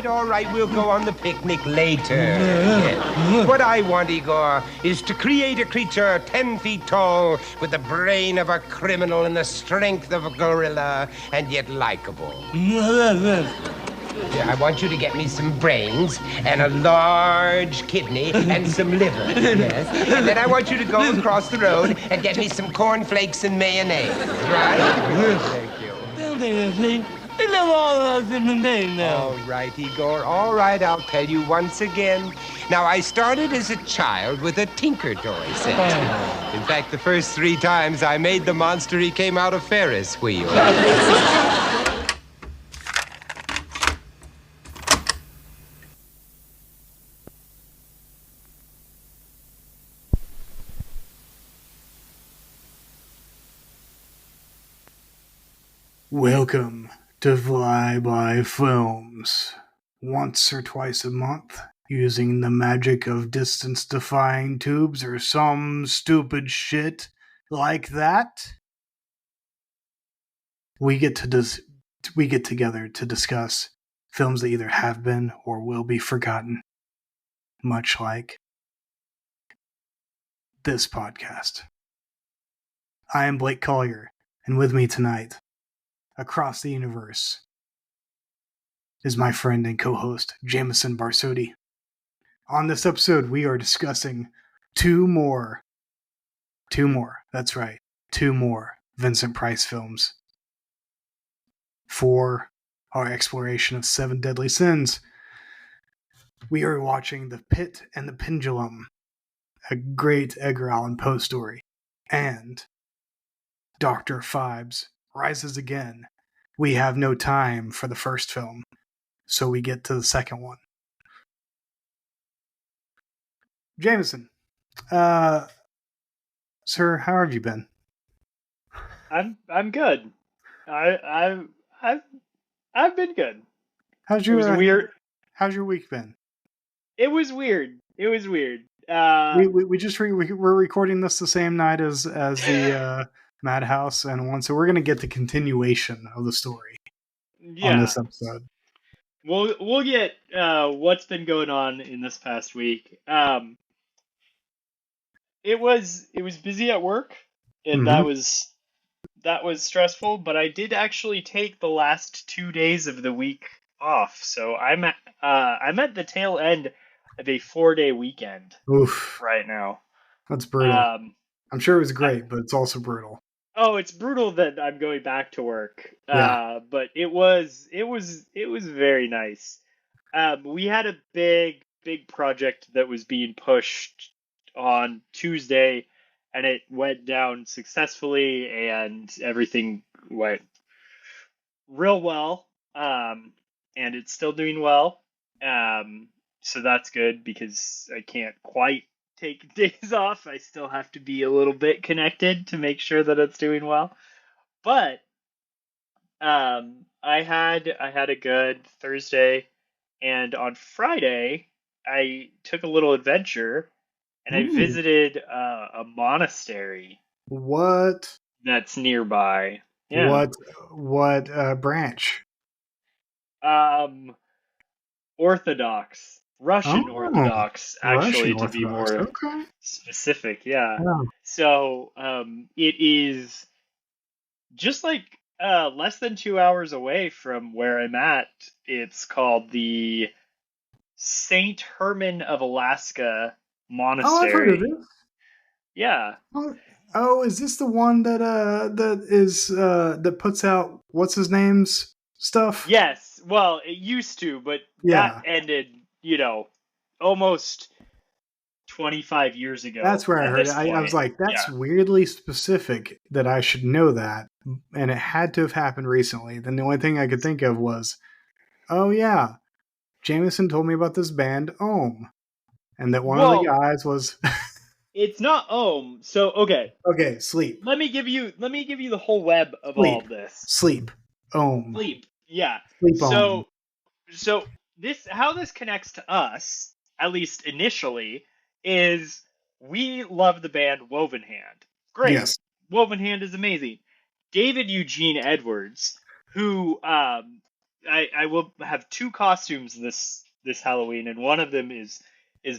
All right, we'll go on the picnic later. Yes. What I want, Igor, is to create a creature 10 feet tall with the brain of a criminal and the strength of a gorilla, and yet likable. I want you to get me some brains and a large kidney and some liver. Yes. And then I want you to go across the road and get me some cornflakes and mayonnaise. Right? Thank you. All right, Igor. All right, I'll tell you once again. Now, I started as a child with a Tinker toy set. In fact, the first 3 times I made the monster, he came out of Ferris wheel. Welcome to Fly-By Films. Once or twice a month, using the magic of distance-defying tubes or some stupid shit like that, we get together to discuss films that either have been or will be forgotten, much like this podcast. I am Blake Collier, and with me tonight, across the universe, is my friend and co-host, Jamison Barsotti. On this episode, we are discussing two more, that's right, 2 more Vincent Price films for our exploration of 7 Deadly Sins. We are watching The Pit and the Pendulum, a great Edgar Allan Poe story, and Dr. Phibes Rises Again. We have no time for the first film, so we get to the second one. Jamison, sir, how have you been? I'm good. I've been good. How's your week been? It was weird. We we're recording this the same night as the Madhouse and one, so we're gonna get the continuation of the story on this episode. We'll get what's been going on in this past week. It was busy at work, and that was stressful. But I did actually take the last 2 days of the week off, so I'm at the tail end of a 4-day weekend. Oof! Right now, that's brutal. I'm sure it was great, but it's also brutal. Oh, it's brutal that I'm going back to work. Yeah. But it was very nice. We had a big project that was being pushed on Tuesday, and it went down successfully, and everything went real well. And it's still doing well. So that's good because I can't quite take days off. I still have to be a little bit connected to make sure that it's doing well. But I had a good Thursday, and on Friday I took a little adventure and I visited a monastery. What? That's nearby. Yeah. What branch? Orthodox. Russian Orthodox, actually, Russian to be more okay. specific, yeah. So, it is just like less than 2 hours away from where I'm at. It's called the St. Herman of Alaska Monastery. Oh, I've heard of it. Yeah. Oh, is this the one that puts out what's his name's stuff? Yes. Well, it used to, but that ended, almost 25 years ago. That's where I heard it. I was like, that's weirdly specific that I should know that. And it had to have happened recently. Then the only thing I could think of was, oh yeah, Jamison told me about this band, Ohm. And that one of the guys was... It's not Ohm. So, okay. Okay, Sleep. Let me give you the whole web of all of this. Sleep. Ohm. Sleep. Yeah. Sleep Ohm. So how this connects to us, at least initially, is we love the band Woven Hand. Great. Yes. Woven Hand is amazing. David Eugene Edwards, who I will have two costumes this Halloween, and one of them is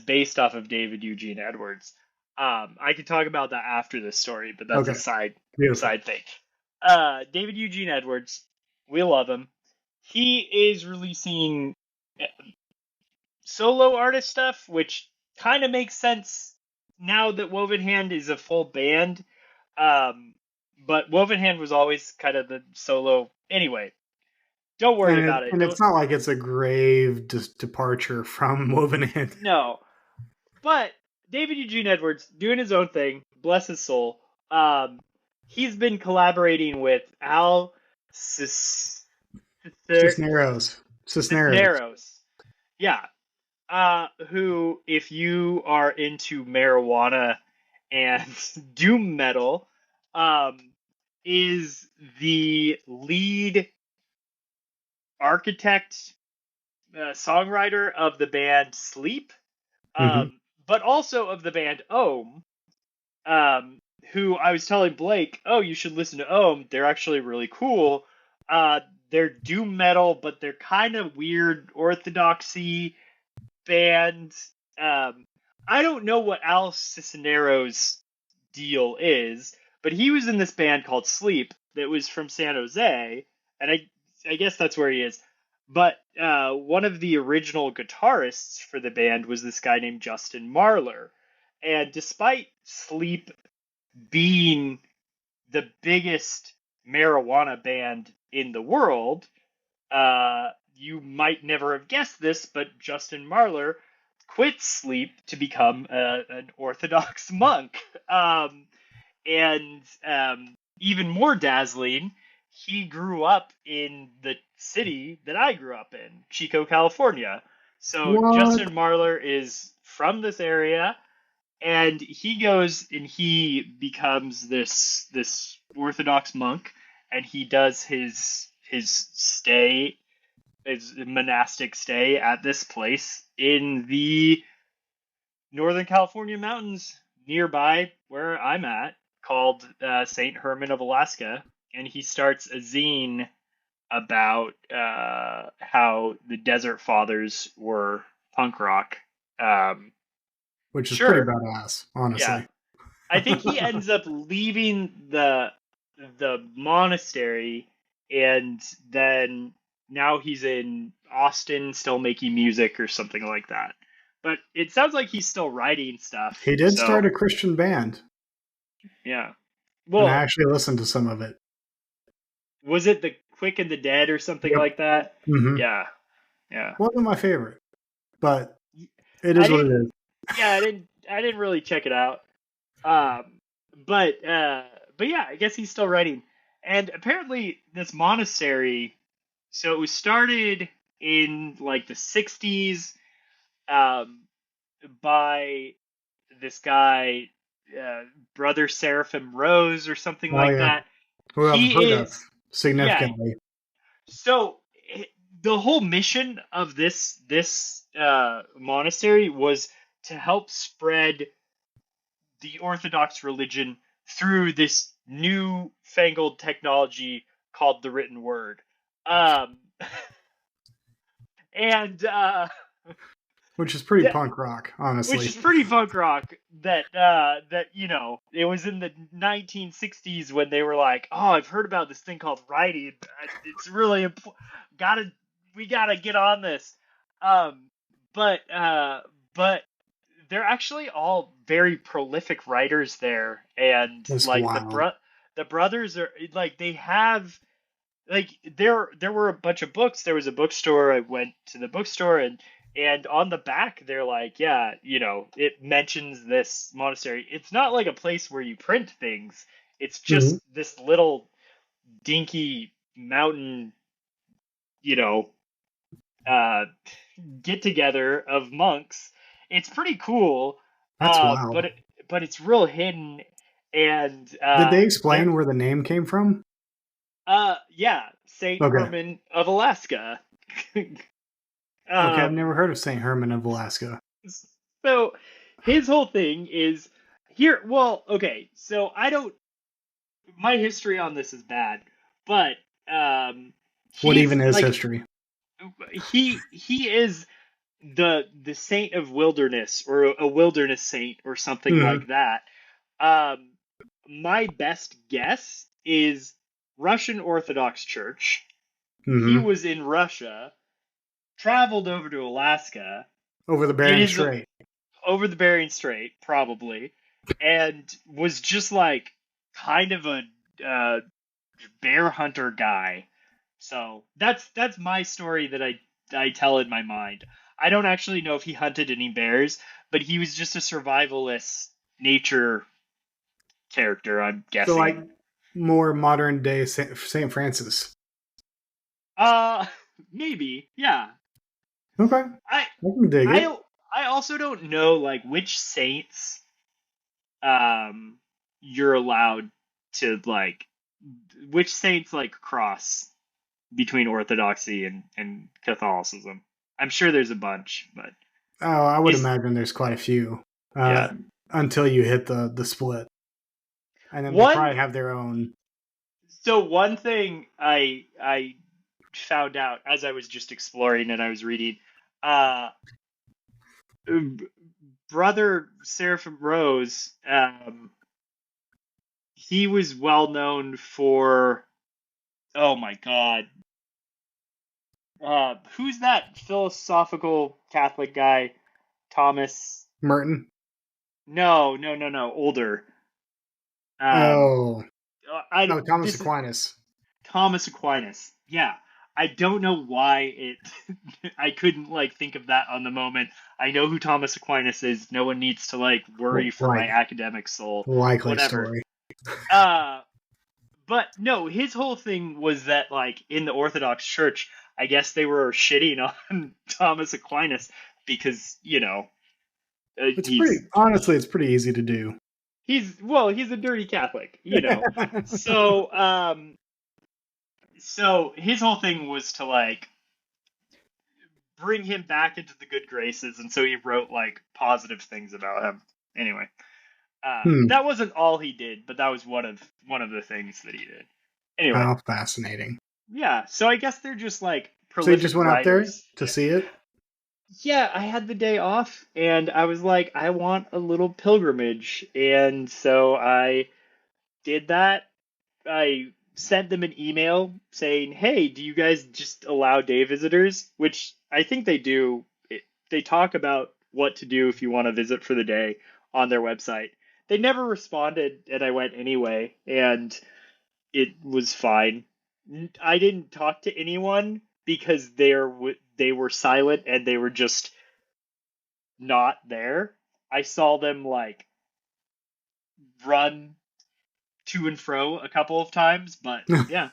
based off of David Eugene Edwards. I could talk about that after this story, but that's a Okay. Beautiful. side thing. David Eugene Edwards, we love him. He is releasing solo artist stuff, which kind of makes sense now that Woven Hand is a full band. But Woven Hand was always kind of the solo. Anyway, don't worry about it. And it's not like it's a grave departure from Woven Hand. No. But David Eugene Edwards doing his own thing, bless his soul. He's been collaborating with Al Cisneros. Yeah. Who, if you are into marijuana and doom metal, is the lead architect, songwriter of the band Sleep, but also of the band Ohm, who I was telling Blake, oh, you should listen to Ohm. They're actually really cool. They're doom metal, but they're kind of weird orthodoxy band. I don't know what Al Cisneros' deal is, but he was in this band called Sleep that was from San Jose, and I guess that's where he is. But one of the original guitarists for the band was this guy named Justin Marler. And despite Sleep being the biggest marijuana band in the world, you might never have guessed this, but Justin Marler quit Sleep to become an Orthodox monk. And even more dazzling, he grew up in the city that I grew up in, Chico, California. So Justin Marler is from this area, and he goes and he becomes this Orthodox monk, and he does his monastic stay at this place in the Northern California mountains nearby where I'm at, called St. Herman of Alaska. And he starts a zine about how the Desert Fathers were punk rock. Which is pretty badass, honestly. Yeah. I think he ends up leaving the monastery, and then now he's in Austin still making music or something like that. But it sounds like he's still writing stuff. He did start a Christian band. Yeah. Well, and I actually listened to some of it. Was it The Quick and the Dead or something like that? Mm-hmm. Yeah. Wasn't my favorite, but it is what it is. Yeah, I didn't really check it out. But yeah, I guess he's still writing. And apparently this monastery, so it was started in like the 60s by this guy, Brother Seraphim Rose or something that. Who I've heard of significantly. Yeah. So the whole mission of this monastery was to help spread the Orthodox religion through this new-fangled technology called the written word. Which is pretty punk rock, honestly. Which is pretty punk rock that you know, it was in the 1960s when they were like, oh, I've heard about this thing called writing. It's really important. We gotta get on this. But they're actually all very prolific writers there, and that's like wild. the brothers are like, they have like there were a bunch of books. There was a bookstore. I went to the bookstore, and on the back they're like, yeah, you know, it mentions this monastery. It's not like a place where you print things. It's just this little dinky mountain, you know, get together of monks. It's pretty cool. That's wild. But it's real hidden. And did they explain where the name came from? Yeah, St. Herman of Alaska. Okay, I've never heard of St. Herman of Alaska. So his whole thing is here. Well, okay, so my history on this is bad, but What He's even is like history? he is the saint of wilderness, or a wilderness saint or something Hmm. like that. Um, my best guess is Russian Orthodox Church. He Hmm. was in Russia, traveled over to Alaska. Over the It Bering is Strait. over the Bering Strait, probably, and was just like kind of a uh, bear hunter guy. So that's my story that I tell in my mind. I don't actually know if he hunted any bears, but he was just a survivalist nature character, I'm So, like, guessing. more modern day Saint Francis. Uh Maybe, yeah. Okay, I I can dig it. I I also don't know like which saints um you're allowed to like which saints like cross between Orthodoxy and Catholicism. I'm sure there's a bunch, but Oh, I would is imagine there's quite a few. yeah. Until you hit the split, and then they One probably have their own. So one thing I found out as I was just exploring and I was reading, uh, brother Seraphim Rose, he was well known for, oh my God, who's that philosophical Catholic guy? Thomas? Merton. No, no, no, no, older. Um, Oh, I oh, Thomas this is Aquinas. Thomas Aquinas. Yeah. I don't know why it I couldn't like think of that on the moment. I know who Thomas Aquinas is. No one needs to like worry for my Like, academic soul. likely Whatever. story. Uh but no, his whole thing was that like in the Orthodox Church, I guess they were shitting on Thomas Aquinas because, It's he's pretty. Honestly, it's pretty easy to do. he's a dirty Catholic. So his whole thing was to like bring him back into the good graces, and so he wrote like positive things about him. Anyway, Hmm. that wasn't all he did, but that was one of the things that he did. Anyway, How fascinating. yeah. So I guess they're just like So you prolific just went up there writers. to see it? Yeah, I had the day off, and I was like, I want a little pilgrimage, and so I did that. I sent them an email saying, "Hey, do you guys just allow day visitors?" Which I think they do. They talk about what to do if you want to visit for the day on their website. They never responded, and I went anyway, and it was fine. I didn't talk to anyone because they were silent and they were just not there. I saw them like run to and fro a couple of times, but yeah.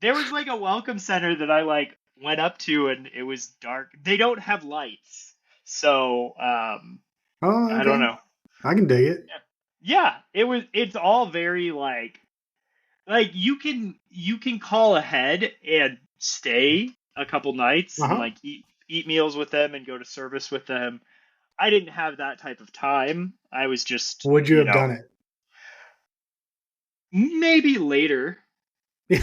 There was like a welcome center that I like went up to and it was dark. They don't have lights. So, Oh, I don't okay. know. I can dig it. Yeah, it's all very like you can call ahead and stay a couple nights and Uh-huh. like eat meals with them and go to service with them. I didn't have that type of time. I was just, Would you have done maybe later. it?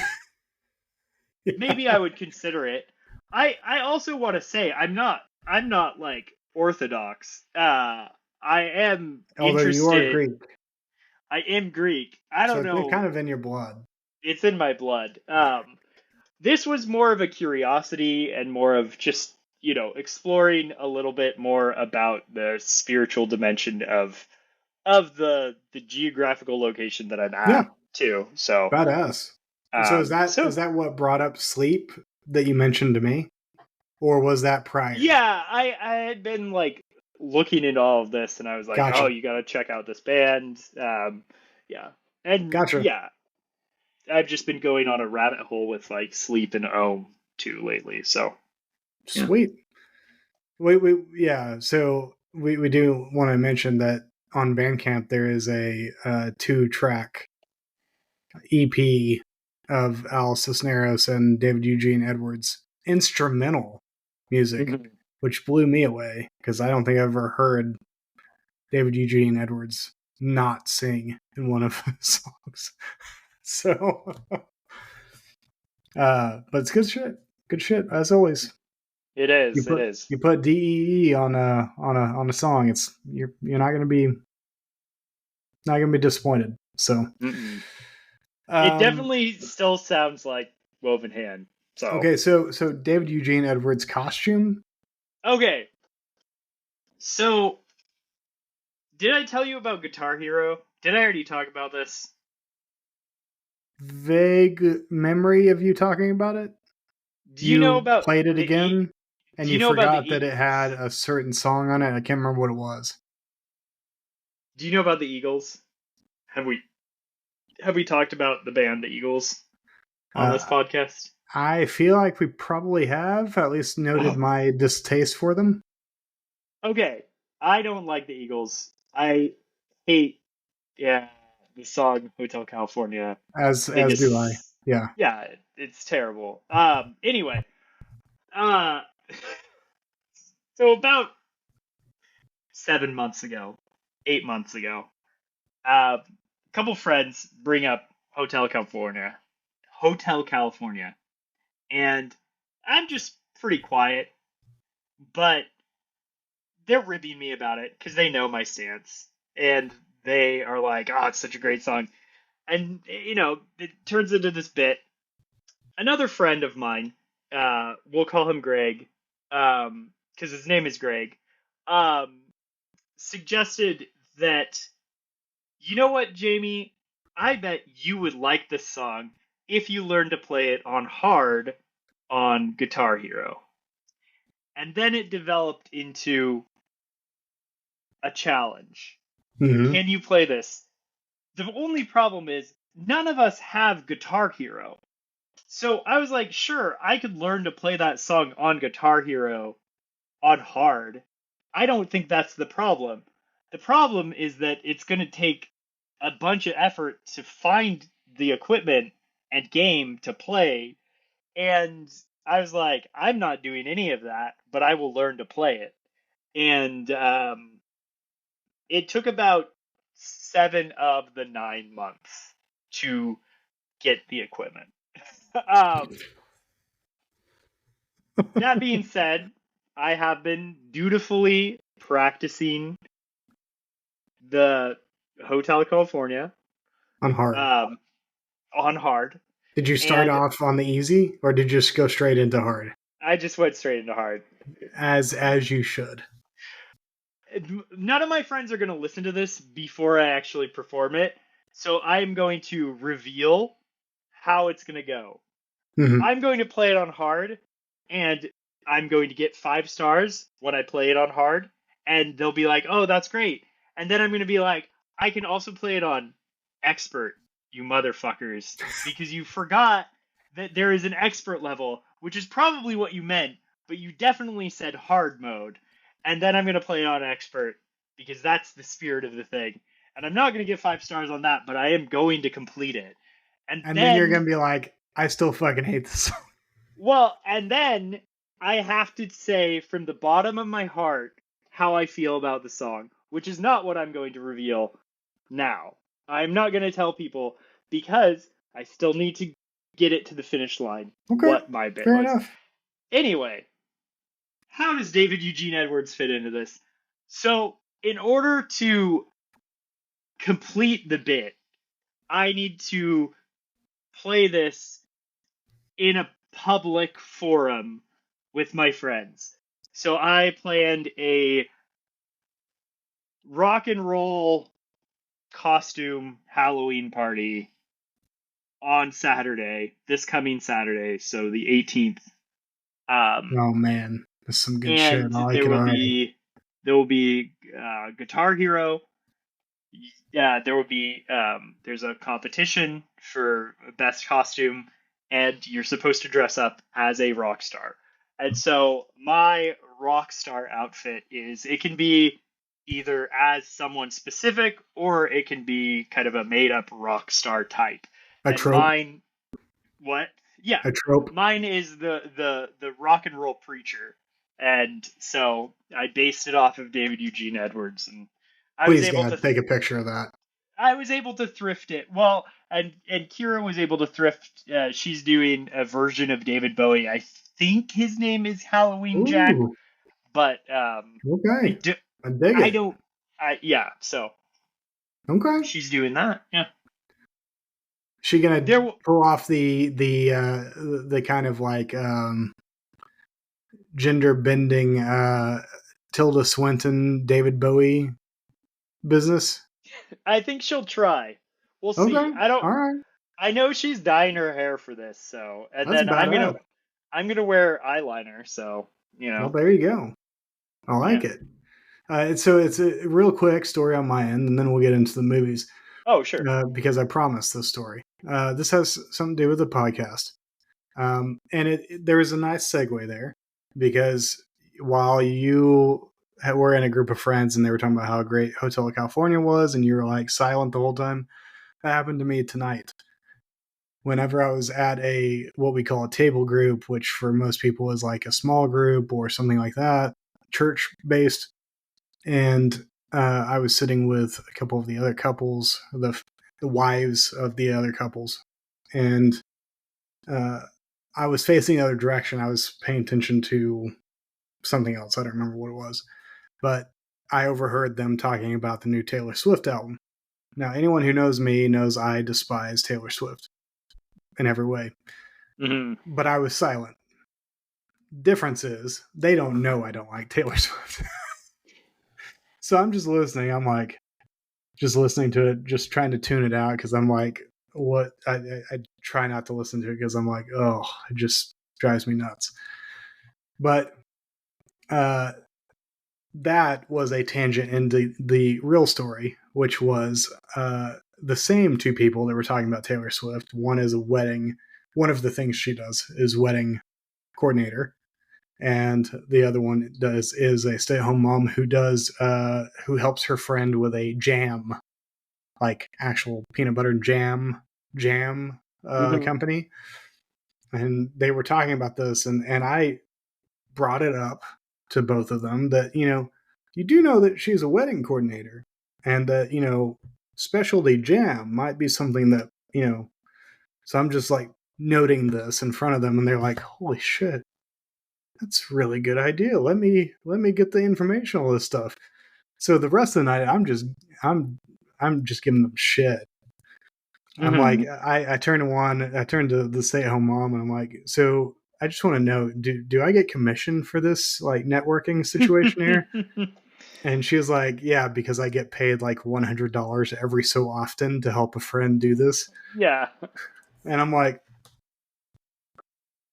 Maybe I would consider it. I also want to say I'm not like orthodox. I am Although you are interested. Greek, I am Greek. I so don't it's know. kind of in your blood. It's in my blood. This was more of a curiosity and more of just exploring a little bit more about the spiritual dimension of the geographical location that I'm Yeah, at too. So badass. So is that so what brought up sleep that you mentioned to me, or was that prior? yeah, I had been like looking into all of this, and I was like, oh, Gotcha. you got to check out this band. Yeah, and Gotcha. yeah, I've just been going on a rabbit hole with like sleep and Ohm too lately. So yeah. Sweet. Yeah. So we do want to mention that on Bandcamp there is a 2-track EP of Al Cisneros and David Eugene Edwards instrumental music, Mhm. which blew me away because I don't think I've ever heard David Eugene Edwards not sing in one of his songs. So But it's good shit. Good shit as always. It is. It is. You put DEE on a song. You're not gonna be disappointed. So. It definitely still sounds like Woven Hand. So okay, so David Eugene Edwards' costume. Okay. So did I tell you about Guitar Hero? Did I already talk about this? Vague memory of you talking about it. Do you know about played it again, and you forgot that it Eagles? had a certain song on it. I can't remember what it was. Do you know about the Eagles? Have we talked about the band the Eagles on this podcast? I feel like we probably have at least noted my distaste for them. Okay, I don't like the Eagles. I hate the song Hotel California. As do I. Yeah. Yeah, it's terrible. Anyway, so about 7 months ago, 8 months ago, a couple friends bring up Hotel California, and I'm just pretty quiet, but they're ribbing me about it because they know my stance, and they are like, "Oh, it's such a great song," and it turns into this bit. Another friend of mine, we'll call him Greg, because his name is Greg, suggested that, you know what, Jamie? I bet you would like this song if you learned to play it on hard on Guitar Hero. And then it developed into a challenge. Mm-hmm. Can you play this? The only problem is none of us have Guitar Hero. So I was like, sure, I could learn to play that song on Guitar Hero on hard. I don't think that's the problem. The problem is that it's going to take a bunch of effort to find the equipment and game to play. And I was like, I'm not doing any of that, but I will learn to play it. And it took about 7 of the 9 months to get the equipment. That being said, I have been dutifully practicing the Hotel California on hard. On hard. Did you start off on the easy, or did you just go straight into hard? I just went straight into hard. As you should. None of my friends are going to listen to this before I actually perform it, so I'm going to reveal how it's going to go. Mm-hmm. I'm going to play it on hard, and I'm going to get 5 stars when I play it on hard, and they'll be like, oh, that's great. And then I'm going to be like, I can also play it on expert, you motherfuckers, because you forgot that there is an expert level, which is probably what you meant, but you definitely said hard mode. And then I'm going to play it on expert, because that's the spirit of the thing. And I'm not going to get 5 stars on that, but I am going to complete it. And then you're going to be like, I still fucking hate this song. Well, and then I have to say from the bottom of my heart how I feel about the song, which is not what I'm going to reveal now. I'm not going to tell people because I still need to get it to the finish line. Okay, what my bit fair was. Enough. Anyway, how does David Eugene Edwards fit into this? So, in order to complete the bit, I need to play this in a public forum with my friends. So I planned a rock and roll costume Halloween party on Saturday, this coming Saturday, so the 18th. Oh man, there's some good shit. I like there will be Guitar Hero. Yeah, there will be there's a competition for best costume, and you're supposed to dress up as a rock star. And so my rock star outfit it can be either as someone specific, or it can be kind of a made up rock star type. A trope. Mine, what? Yeah, a trope. Mine is the rock and roll preacher, and so I based it off of David Eugene Edwards, and I was able to take a picture of that. I was able to thrift it. Well, and Kira was able to thrift. She's doing a version of David Bowie. I think his name is Halloween Jack, Ooh, but I okay. do. I dig I it. don't. Yeah. So Okay. she's doing that. Yeah. She gonna There. pull off the kind of like gender bending Tilda Swinton David Bowie business? I think she'll try. We'll see. Okay. I don't. All right. I know she's dyeing her hair for this. So, and That's then about it. I'm gonna wear eyeliner. So Well, there you go. I like Yeah. it. So it's a real quick story on my end, and then we'll get into the movies Oh, sure. because I promised this story. This has something to do with the podcast, and there is a nice segue there because while you were in a group of friends and they were talking about how great Hotel California was, and you were like silent the whole time, that happened to me tonight. Whenever I was at what we call a table group, which for most people is like a small group or something like that, church based, and I was sitting with a couple of the other couples, the wives of the other couples, and I was facing the other direction. I was paying attention to something else. I don't remember what it was, but I overheard them talking about the new Taylor Swift album. Now, anyone who knows me knows I despise Taylor Swift in every way, but I was silent. Difference is they don't know I don't like Taylor Swift. So I'm just listening. I'm like, just listening to it, just trying to tune it out because I'm like, what? I try not to listen to it because I'm like, oh, it just drives me nuts. But that was a tangent into the real story, which was the same two people that were talking about Taylor Swift. One is a wedding. One of the things she does is wedding coordinator, and the other one is a stay-at-home mom who helps her friend with a jam, like actual peanut butter jam company. And they were talking about this, and I brought it up to both of them that you do know that she's a wedding coordinator, and that specialty jam might be something that so I'm just like noting this in front of them, and they're like, holy shit, that's a really good idea. Let me get the information on all this stuff. So the rest of the night, I'm just giving them shit. I'm like, I turn to the stay-at-home mom, and I'm like, so I just want to know, do I get commission for this like networking situation here? And she was like, yeah, because I get paid like $100 every so often to help a friend do this. Yeah. And I'm like,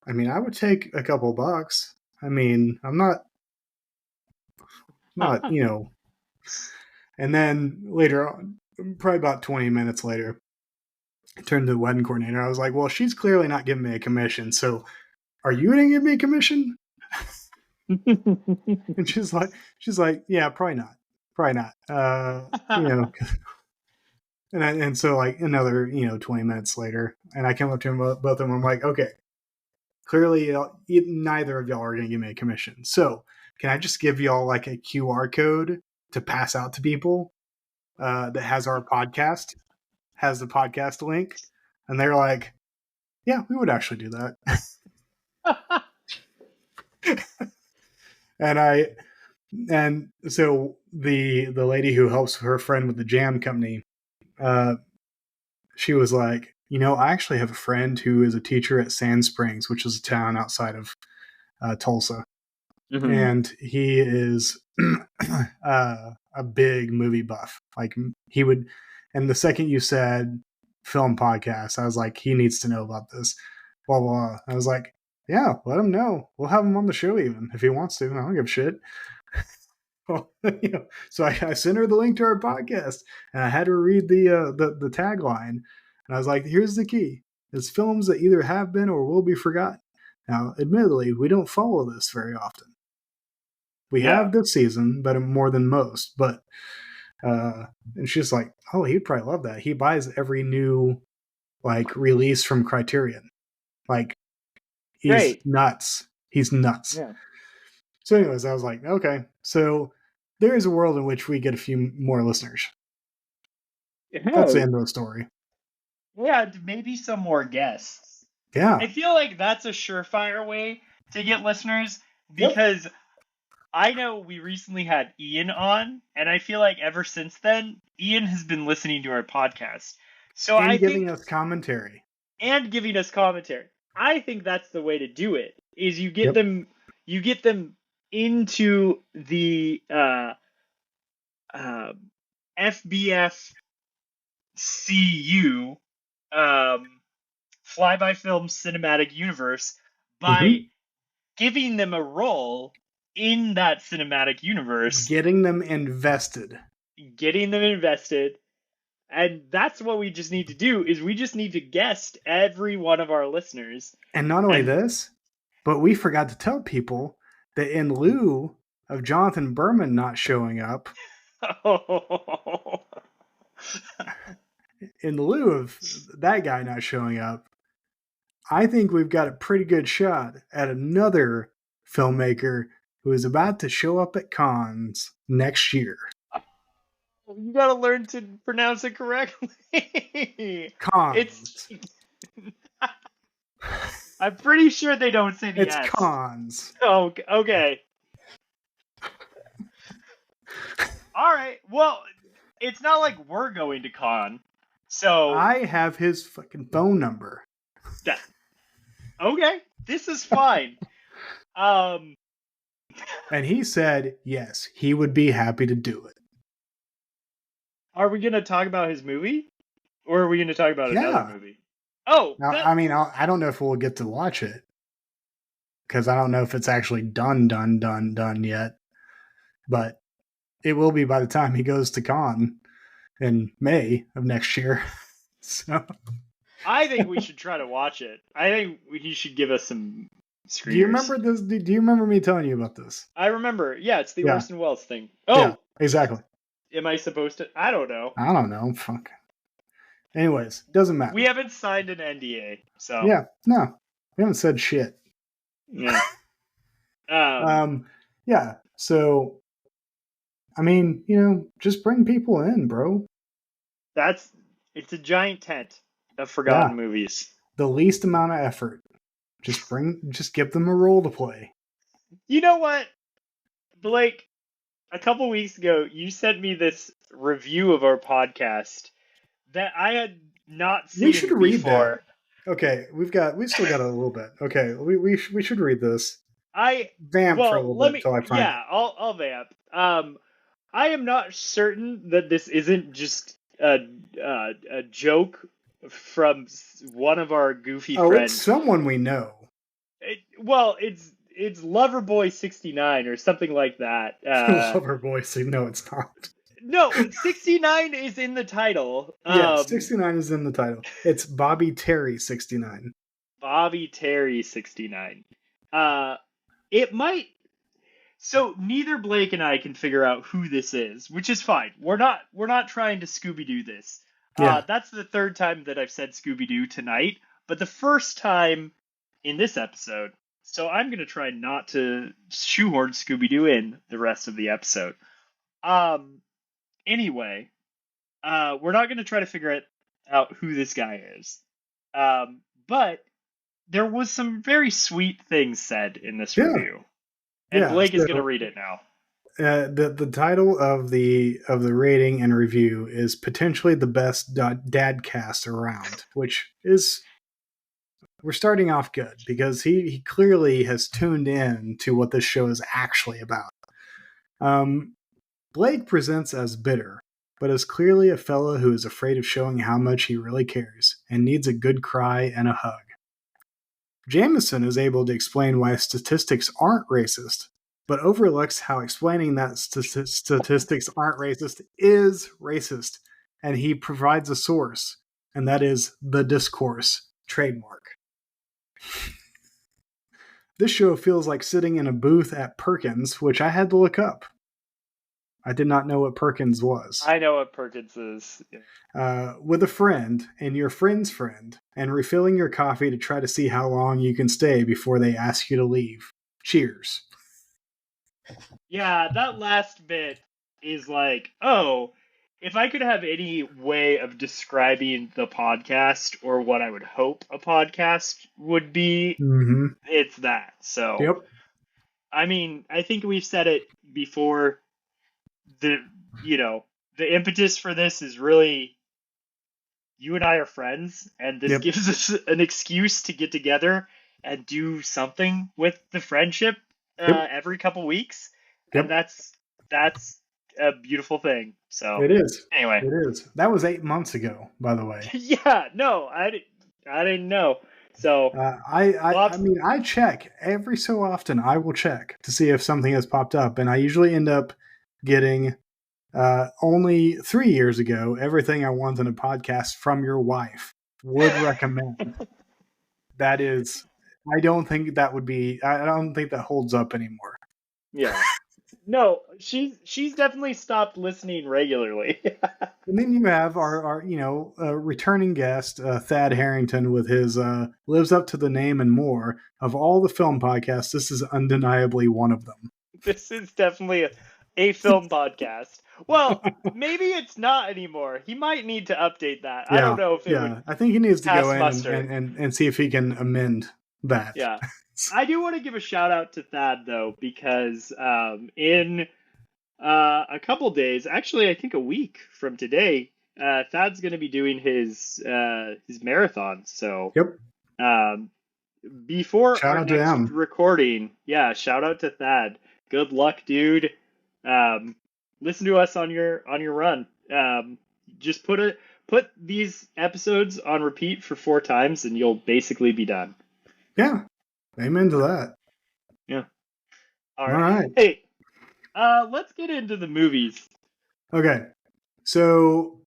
I mean, I would take a couple bucks. I mean, I'm not, And then later on, probably about 20 minutes later, I turned to the wedding coordinator. I was like, well, she's clearly not giving me a commission. So are you going to give me a commission? And she's like, yeah, probably not. And so like another, 20 minutes later, and I come up to them, both of them. I'm like, okay, clearly neither of y'all are going to give me a commission. So can I just give y'all like a QR code to pass out to people that has our podcast, has the podcast link? And they're like, yeah, we would actually do that. And so the lady who helps her friend with the jam company, she was like, I actually have a friend who is a teacher at Sand Springs, which is a town outside of Tulsa. And he is a big movie buff. Like he would, and the second you said film podcast, I was like, he needs to know about this. Blah, blah, blah. I was like, yeah, let him know. We'll have him on the show even if he wants to. I don't give a shit. Well, so I sent her the link to our podcast, and I had her read the tagline, and I was like, here's the key. It's films that either have been or will be forgotten. Now, admittedly, we don't follow this very often. We have this season, but more than most. But and she's like, oh, he'd probably love that. He buys every new like release from Criterion. Like he's nuts. He's nuts. Yeah. So anyways, I was like, okay. So there is a world in which we get a few more listeners. That's the end of the story. Yeah, maybe some more guests. Yeah. I feel like that's a surefire way to get listeners Yep. because I know we recently had Ian on, and I feel like ever since then, Ian has been listening to our podcast. So And I giving think us commentary. and giving us commentary. I think that's the way to do it. Is you get Yep. them into the FBF CU Fly by Film cinematic universe by giving them a role in that cinematic universe, Getting them invested. and that's what we just need to do. Is we just need to guest every one of our listeners. And not only this, but we forgot to tell people that in lieu of Jonathan Berman not showing up, in lieu of that guy not showing up, I think we've got a pretty good shot at another filmmaker who is about to show up at cons next year. You gotta learn to pronounce it correctly. Cons. I'm pretty sure they don't say the It's S. cons. Oh, okay. All right. Well, it's not like we're going to con, so I have his fucking phone number. Okay, this is fine. And he said yes, he would be happy to do it. Are we gonna talk about his movie, or are we gonna talk about another movie? Oh, now, I mean, I don't know if we'll get to watch it because I don't know if it's actually done yet. But it will be by the time he goes to con in May of next year. So I think we should try to watch it. I think he should give us some screeners. Do you remember this? Do you remember me telling you about this? I remember. Yeah, it's the Orson Welles thing. Oh, yeah, exactly. Am I supposed to? I don't know. I don't know. Fuck. Anyways, doesn't matter. We haven't signed an NDA, so yeah, no, we haven't said shit. Yeah. Yeah. So, I mean, just bring people in, bro. It's a giant tent of forgotten movies. The least amount of effort. Just give them a role to play. You know what, Blake? A couple weeks ago, you sent me this review of our podcast that I had not seen. We should read before. That. Okay, we still got a little bit. Okay, we should read this. I vamp for a little bit until I find it. Yeah, I'll vamp. I am not certain that this isn't just a joke from one of our goofy friends. It's someone we know. It's Loverboy 69 or something like that. Loverboy, no, it's not. No, 69 is in the title. Yeah, 69 is in the title. It's Bobby Terry 69. Bobby Terry 69. It might. So neither Blake and I can figure out who this is, which is fine. We're not trying to Scooby-Doo this. That's the third time that I've said Scooby-Doo tonight, but the first time in this episode. So I'm going to try not to shoehorn Scooby-Doo in the rest of the episode. Anyway, we're not going to try to figure out who this guy is. But there was some very sweet things said in this review. And Blake is going to read it now. The title of the rating and review is potentially the best dadcast around, which is... We're starting off good because he clearly has tuned in to what this show is actually about. Blake presents as bitter, but is clearly a fellow who is afraid of showing how much he really cares and needs a good cry and a hug. Jamison is able to explain why statistics aren't racist, but overlooks how explaining that statistics aren't racist is racist, and he provides a source, and that is the discourse trademark. This show feels like sitting in a booth at Perkins, which I had to look up. I did not know what Perkins was. I know what Perkins is. With a friend and your friend's friend, and refilling your coffee to try to see how long you can stay before they ask you to leave. Cheers. Yeah, that last bit is like, oh, if I could have any way of describing the podcast or what I would hope a podcast would be, Mm-hmm. it's that. So, Yep. I mean, I think we've said it before. The you know the impetus for this is really you and I are friends, and this Yep. gives us an excuse to get together and do something with the friendship Yep. every couple weeks, and Yep. that's a beautiful thing. So It is. anyway, It is. That was 8 months ago, by the way. yeah, no, I didn't know. So I lots. mean, I check every so often. I will check to see if something has popped up, and I usually end up getting only 3 years ago everything I want in a podcast from your wife. Would recommend. That is, I don't think that would be. I don't think that holds up anymore. Yeah. No, she's definitely stopped listening regularly. And then you have our returning guest, Thad Harrington, with his lives up to the name and more of all the film podcasts. This is undeniably one of them. This is definitely a film podcast. Well, maybe it's not anymore. He might need to update that. I don't know if it would I think he needs to pass go in muster. and see if he can amend that. Yeah. I do want to give a shout out to Thad though, because in a couple days, actually I think a week from today, Thad's going to be doing his marathon. So Yep. before Shout our out to next him. recording, yeah, shout out to Thad. Good luck, dude. Listen to us on your run. Just put these episodes on repeat for 4 times, and you'll basically be done. Yeah. Amen to that. Yeah. All right. Hey, let's get into the movies. Okay. So,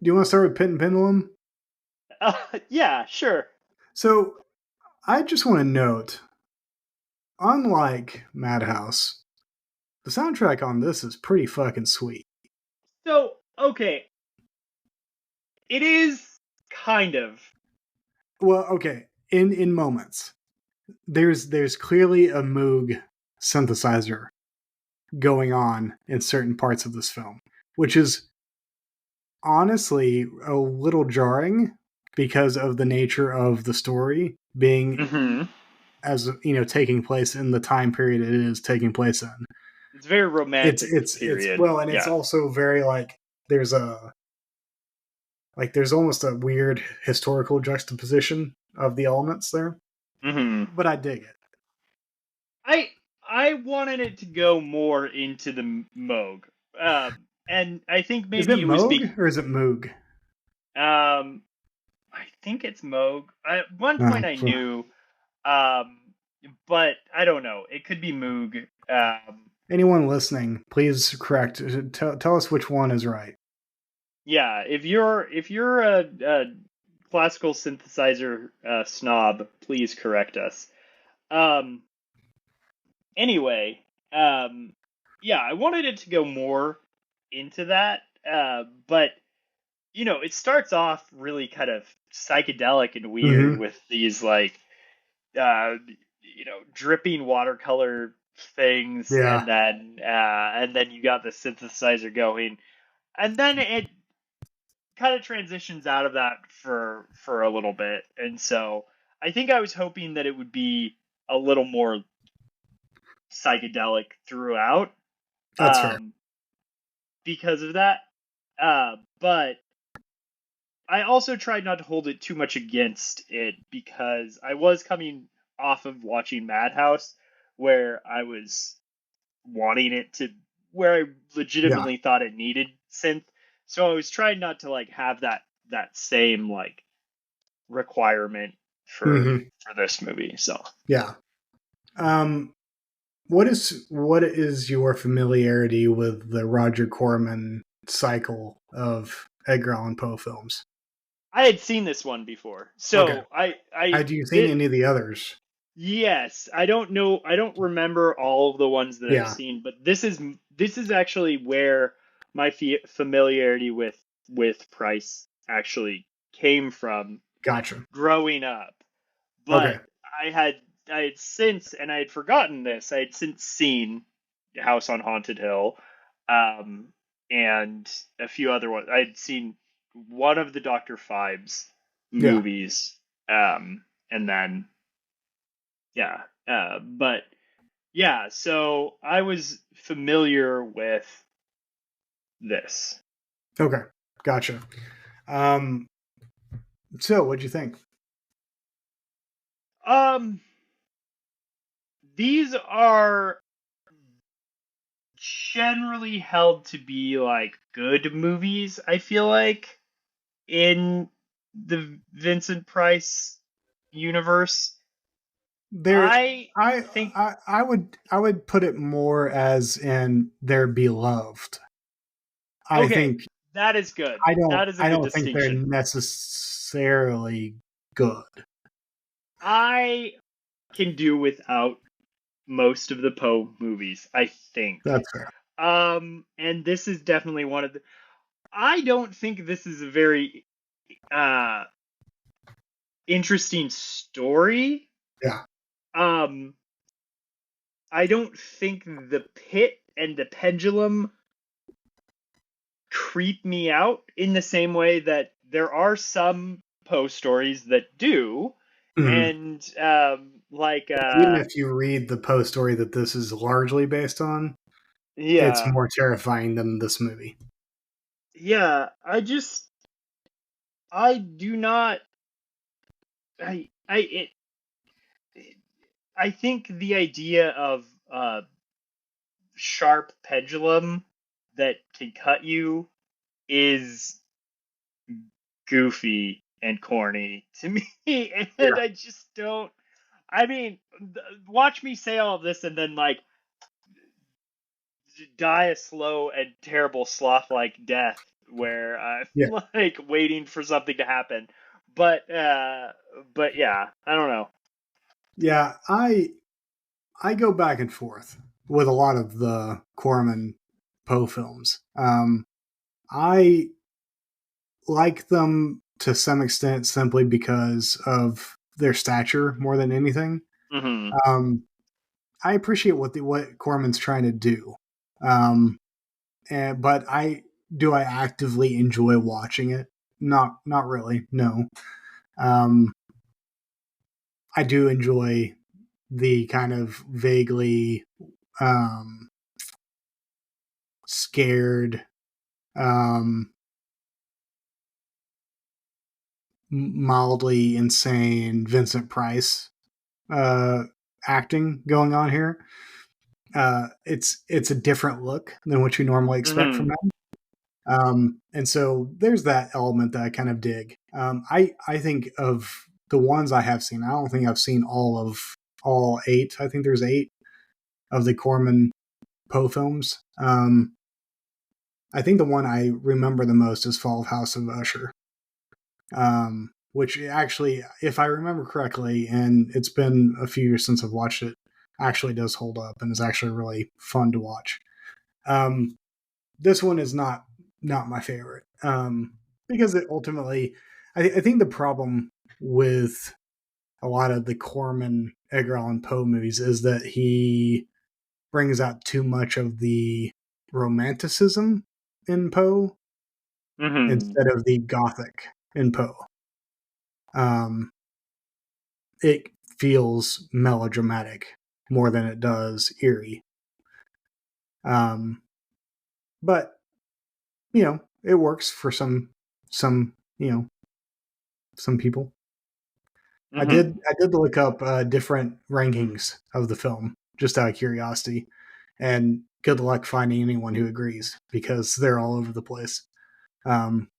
do you want to start with Pit and Pendulum? Yeah, sure. So, I just want to note, unlike Madhouse, the soundtrack on this is pretty fucking sweet. So, okay. It is kind of. Well, okay, in moments. There's clearly a Moog synthesizer going on in certain parts of this film, which is honestly a little jarring because of the nature of the story being as taking place in the time period it is taking place in. It's very romantic. It's well, and it's also very there's almost a weird historical juxtaposition of the elements there. But I dig it. I wanted it to go more into the Moog, and I think maybe is it Moog Moog or is it Moog? I think it's Moog. At one point I knew, but I don't know. It could be Moog. Anyone listening, please correct. Tell us which one is right. Yeah, if you're a classical synthesizer snob, please correct us. Anyway, yeah, I wanted it to go more into that, but it starts off really kind of psychedelic and weird with these dripping watercolor things, and then you got the synthesizer going, and then it kind of transitions out of that for a little bit, and so I think I was hoping that it would be a little more psychedelic throughout. That's fair. Because of that, but I also tried not to hold it too much against it because I was coming off of watching Madhouse, where I was wanting it to, where I legitimately thought it needed synth. So I was trying not to have that same requirement for this movie. So yeah. What is your familiarity with the Roger Corman cycle of Edgar Allan Poe films? I had seen this one before, so Had you seen any of the others? Yes, I don't know. I don't remember all of the ones that I've seen, but this is actually where my familiarity with Price actually came from. Gotcha. Growing up, but I had since, and I had forgotten this. I had since seen House on Haunted Hill, and a few other ones. I'd seen one of the Dr. Phibes Yeah. movies, and then yeah, but yeah. So I was familiar with this. Okay. Gotcha. Um, so what'd you think? Um, these are generally held to be like good movies, I feel like, in the Vincent Price universe. There, I think I would put it more as in they're beloved. I okay, think that is good. That is a I good don't think they're distinction. necessarily good. I can do without most of the Poe movies, I think. That's fair. And this is definitely one of the I don't think this is a very uh interesting story. Yeah. Um I don't think the pit and the pendulum creep me out in the same way that there are some Poe stories that do. Mhm. And like Even if you read the Poe story that this is largely based on, it's yeah, more terrifying than this movie. yeah, I do not it I think the idea of sharp pendulum that can cut you is goofy and corny to me, and Yeah. I just don't. I mean, watch me say all of this and then like die a slow and terrible sloth-like death where I'm Yeah. like waiting for something to happen. But uh, but yeah, I don't know. Yeah, I go back and forth with a lot of the Corman Poe films. I like them to some extent simply because of their stature more than anything. Hmm. Um, I appreciate what Corman's trying to do, but I actively enjoy watching it? Not really. No. Um, I do enjoy the kind of vaguely um, scared, um, mildly insane Vincent Price uh, acting going on here. It's a different look than what you normally expect from Hmm. him. And so there's that element that I kind of dig. I think of the ones I have seen. I don't think I've seen all eight. I think there's eight of the Corman Poe films. I think the one I remember the most is Fall of House of Usher, which actually, if I remember correctly, and it's been a few years since I've watched it, actually does hold up and is actually really fun to watch. Um, this one is not my favorite because it ultimately, I think the problem with a lot of the Corman Edgar Allan Poe movies is that he brings out too much of the romanticism in Poe Hmm. instead of the gothic in Poe. Um, it feels melodramatic more than it does eerie. Um, but it works for some some people. Hmm. I did look up different rankings of the film just out of curiosity, and good luck finding anyone who agrees because they're all over the place. Um,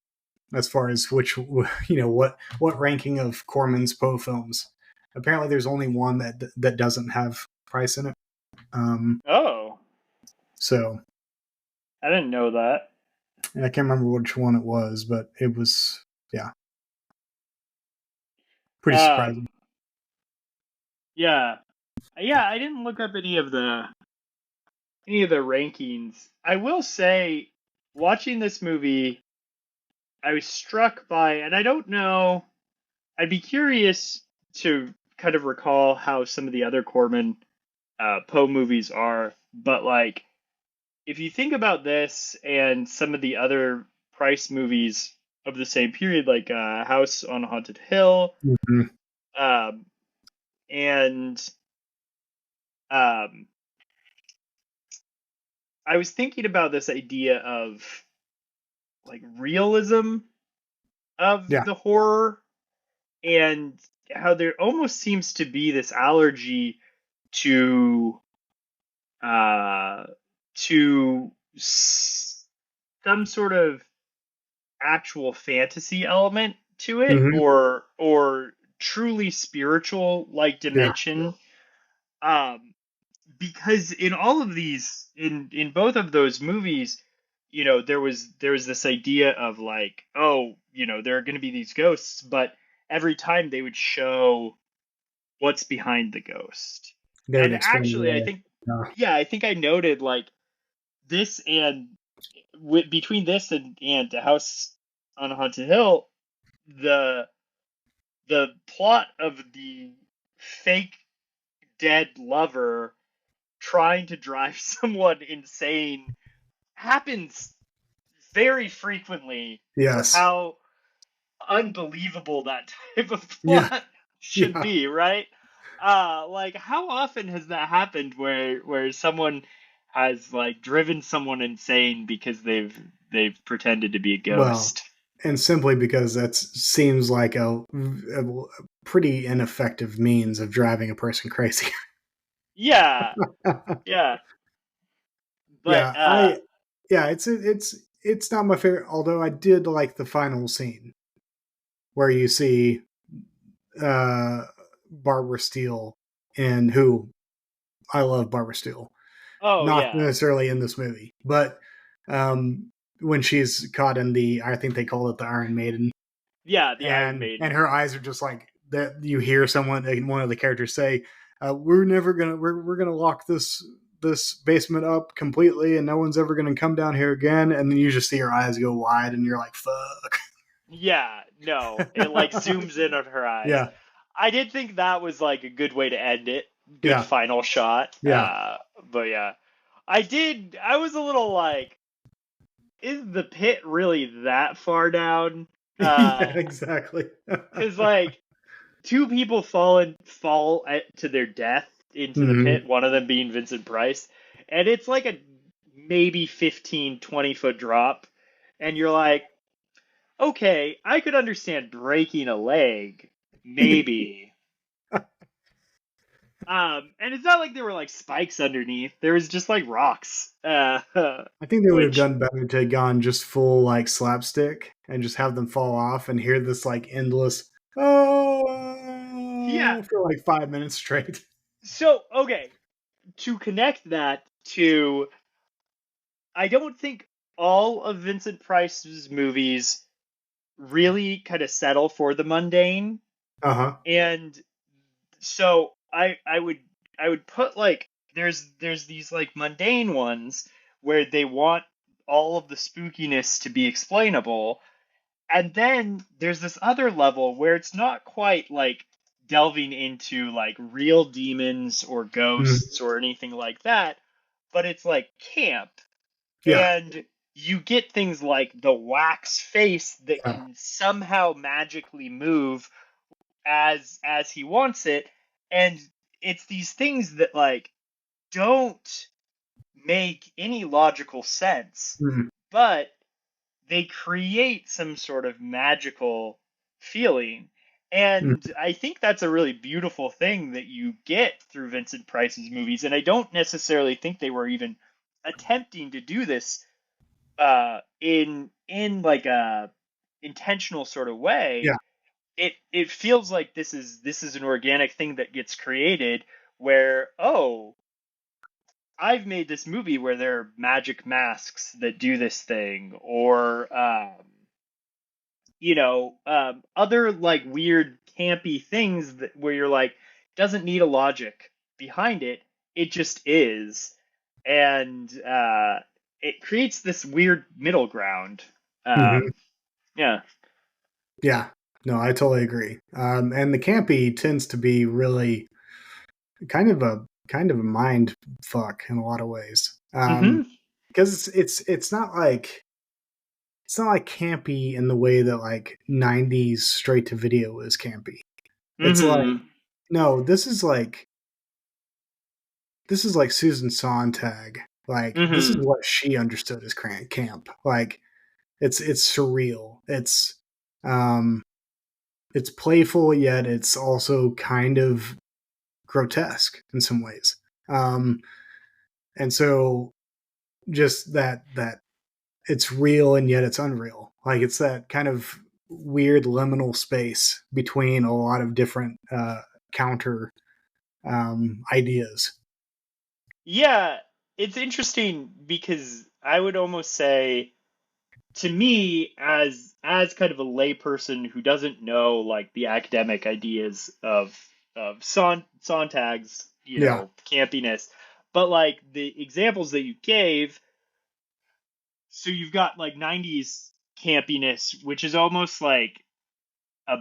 as far as which what ranking of Corman's Poe films. Apparently, there's only one that doesn't have Price in it. Um, Oh, so I didn't know that. and I can't remember which one it was, but it was yeah pretty Um, surprising. yeah, yeah. I didn't look up any of the rankings. I will say, watching this movie, I was struck by, and I don't know. I'd be curious to kind of recall how some of the other Corman Poe movies are, but like if you think about this and some of the other Price movies of the same period, like House on Haunted Hill, Mhm. um, and um, I was thinking about this idea of like realism of Yeah. the horror and how there almost seems to be this allergy to uh, some sort of actual fantasy element to it, Hmm. or truly spiritual like Yeah. dimension. Um, because in all of these, in both of those movies, there was this idea of like, oh, there are going to be these ghosts, but every time they would show what's behind the ghost. They would And explain actually, I away. think, yeah, I think I noted like this and between this and the House on Haunted Hill, the the plot of the fake dead lover trying to drive someone insane happens very frequently for Yes. how unbelievable that type of Yeah. plot should Yeah. be, right? Like how often has that happened where someone has like driven someone insane because they've pretended to be a Well, ghost? and simply because that seems like a pretty ineffective means of driving a person crazy. Yeah, yeah. But Yeah, it's not my favorite. Although I did like the final scene where you see uh, Barbara Steele, and who I love Barbara Steele. oh Not yeah. necessarily in this movie, but when she's caught in the, I think they call it the Iron Maiden, Yeah, the Iron and Maiden. her eyes are just like that. You hear someone, one of the characters say, "We're never gonna, we're gonna lock this basement up completely, and no one's ever gonna come down here again." And then you just see her eyes go wide, and you're like, "Fuck." Yeah, no, it like zooms in on her eyes. Yeah, I did think that was like a good way to end it. Good yeah, final shot. yeah, But yeah, I was a little like, is the pit really that far down? yeah, exactly. Because like two people to their death into the Hmm. pit, one of them being Vincent Price, and it's like a maybe 15, 20 foot drop, and you're like, okay, I could understand breaking a leg, maybe. And it's not like there were like spikes underneath. There was just like rocks. I think they would have Which, done better to have gone just full like slapstick and just have them fall off and hear this like endless yeah. oh for like 5 minutes straight. So, okay, to connect that to, I don't think all of Vincent Price's movies really kind of settle for the mundane. Uh huh. And so I would put like there's these like mundane ones where they want all of the spookiness to be explainable, and then there's this other level where it's not quite like delving into like real demons or Mm-hmm. ghosts or anything like that, but it's like camp, Yeah. and you get things like the wax face that Yeah. can somehow magically move as he wants it, and it's these things that like don't make any logical sense, Mm-hmm. but they create some sort of magical feeling. And I think that's a really beautiful thing that you get through Vincent Price's movies, and I don't necessarily think they were even attempting to do this in like a intentional sort of way. Yeah. It feels like this is an organic thing that gets created where, oh, I've made this movie where there are magic masks that do this thing, or other like weird campy things that where you're like, doesn't need a logic behind it, it just is. And it creates this weird middle ground. Mm-hmm. Yeah. Yeah. No, I totally agree. And the campy tends to be really kind of a mind fuck in a lot of ways. Mm-hmm. because it's not like campy in the way that like 90s straight to video is campy. It's like, no, this is like Susan Sontag. Like, this is what she understood as camp. Like, it's surreal. It's playful, yet it's also kind of grotesque in some ways. And so just that it's real and yet it's unreal. Like, it's that kind of weird liminal space between a lot of different counter ideas. Yeah, it's interesting because I would almost say, to me, as kind of a layperson who doesn't know like the academic ideas of Sontag's, campiness, but like the examples that you gave, so you've got like 90s campiness, which is almost like a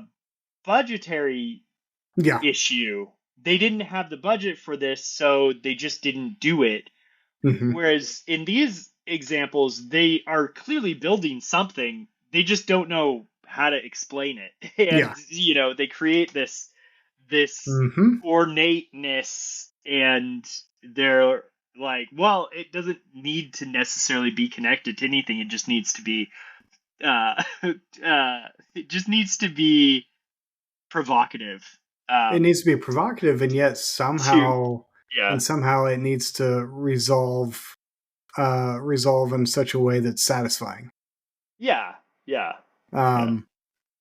budgetary issue. They didn't have the budget for this, so they just didn't do it. Whereas in these examples, they are clearly building something. They just don't know how to explain it. And, they create this ornateness, and they're like, well, it doesn't need to necessarily be connected to anything. It just needs to be, provocative. It needs to be provocative, and yet somehow it needs to resolve in such a way that's satisfying.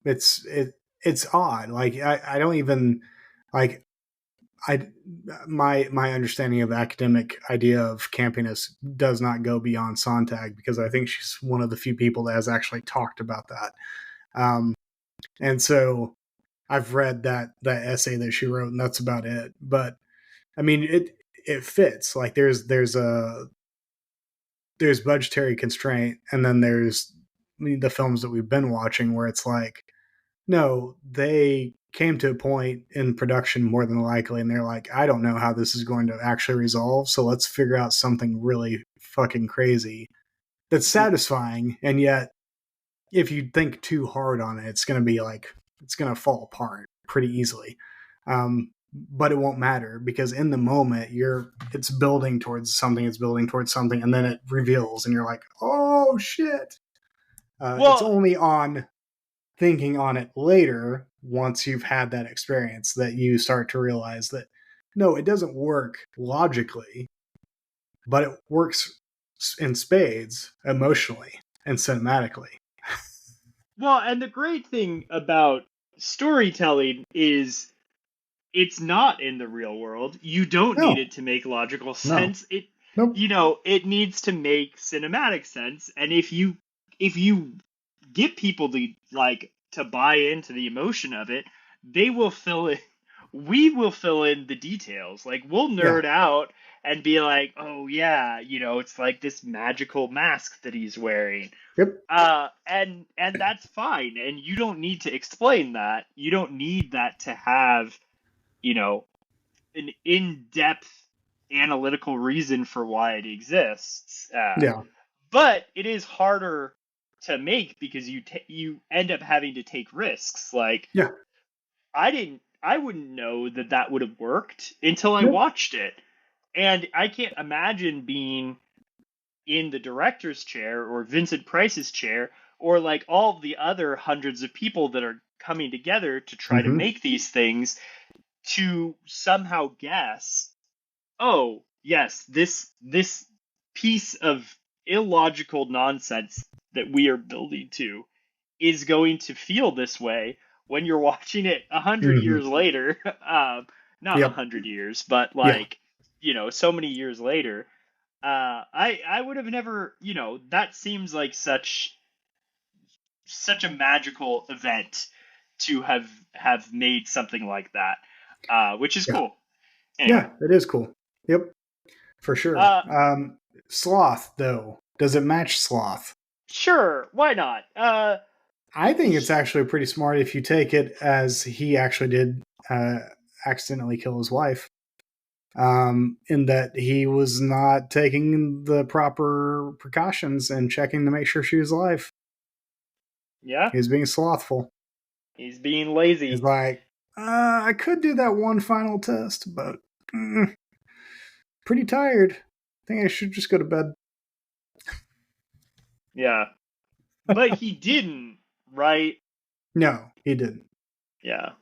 It's odd. Like, I don't even like, my understanding of academic idea of campiness does not go beyond Sontag, because I think she's one of the few people that has actually talked about that. And so I've read that essay that she wrote, and that's about it. But I mean, it fits. Like, there's budgetary constraint, and then there's the films that we've been watching where it's like, no, they came to a point in production more than likely, and they're like, I don't know how this is going to actually resolve, so let's figure out something really fucking crazy that's satisfying, and yet if you think too hard on it, it's going to fall apart pretty easily. But it won't matter, because in the moment it's building towards something, and then it reveals, and you're like, oh shit. It's only on thinking on it later, once you've had that experience, that you start to realize that no, it doesn't work logically, but it works in spades emotionally and cinematically. Well, and the great thing about storytelling is it's not in the real world. You don't need it to make logical sense. It needs to make cinematic sense. And if you get people to buy into the emotion of it, they will fill in. We will fill in the details. Like, we'll nerd out and be like, oh yeah, it's like this magical mask that he's wearing. Yep. And that's fine. And you don't need to explain that. You don't need that to have, an in-depth analytical reason for why it exists. But it is harder to make because you end up having to take risks. Like, I wouldn't know that would have worked until I watched it. And I can't imagine being in the director's chair or Vincent Price's chair, or like all the other hundreds of people that are coming together to try to make these things, to somehow guess, oh yes, this piece of illogical nonsense that we are building to is going to feel this way when you're watching it 100 years later. Not 100 years, but so many years later. I would have never, that seems like such a magical event to have made something like that, which is cool. Anyway. Yeah, it is cool. Yep, for sure. Sloth, though, does it match Sloth? Sure, why not? I think it's actually pretty smart if you take it as he actually did accidentally kill his wife. in that he was not taking the proper precautions and checking to make sure she was alive. Yeah. He was being slothful. He's being lazy. He's like, I could do that one final test, but pretty tired. I think I should just go to bed. Yeah. But he didn't, right? No, he didn't. Yeah.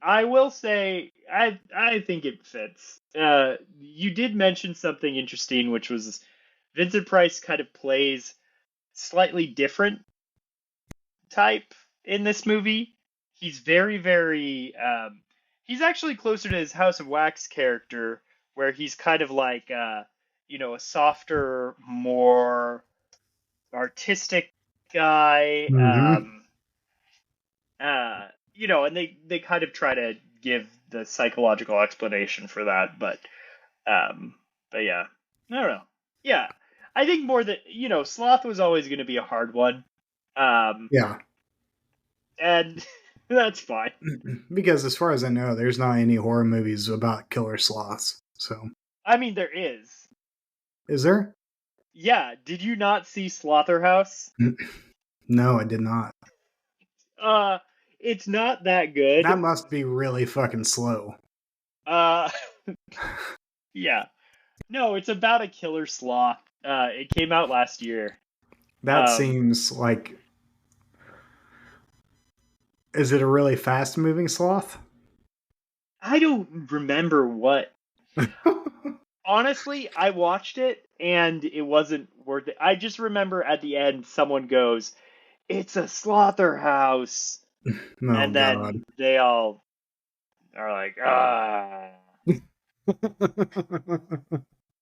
I will say, I think it fits. You did mention something interesting, which was Vincent Price kind of plays slightly different type in this movie. He's very, very. He's actually closer to his House of Wax character, where he's kind of like, a softer, more artistic guy. Mm-hmm. And they kind of try to give the psychological explanation for that, but yeah, I don't know. Yeah, I think more that Sloth was always going to be a hard one. Yeah, and that's fine. because as far as I know, there's not any horror movies about killer sloths. So, I mean, there is. is there? Yeah, did you not see Slaughterhouse? No, I did not. It's not that good. That must be really fucking slow. Yeah. No, it's about a killer sloth. It came out last year. That seems like... Is it a really fast-moving sloth? I don't remember what. Honestly, I watched it, and it wasn't worth it. I just remember at the end, someone goes, "It's a slaughterhouse." Oh, and then God. they all are like, "Ah."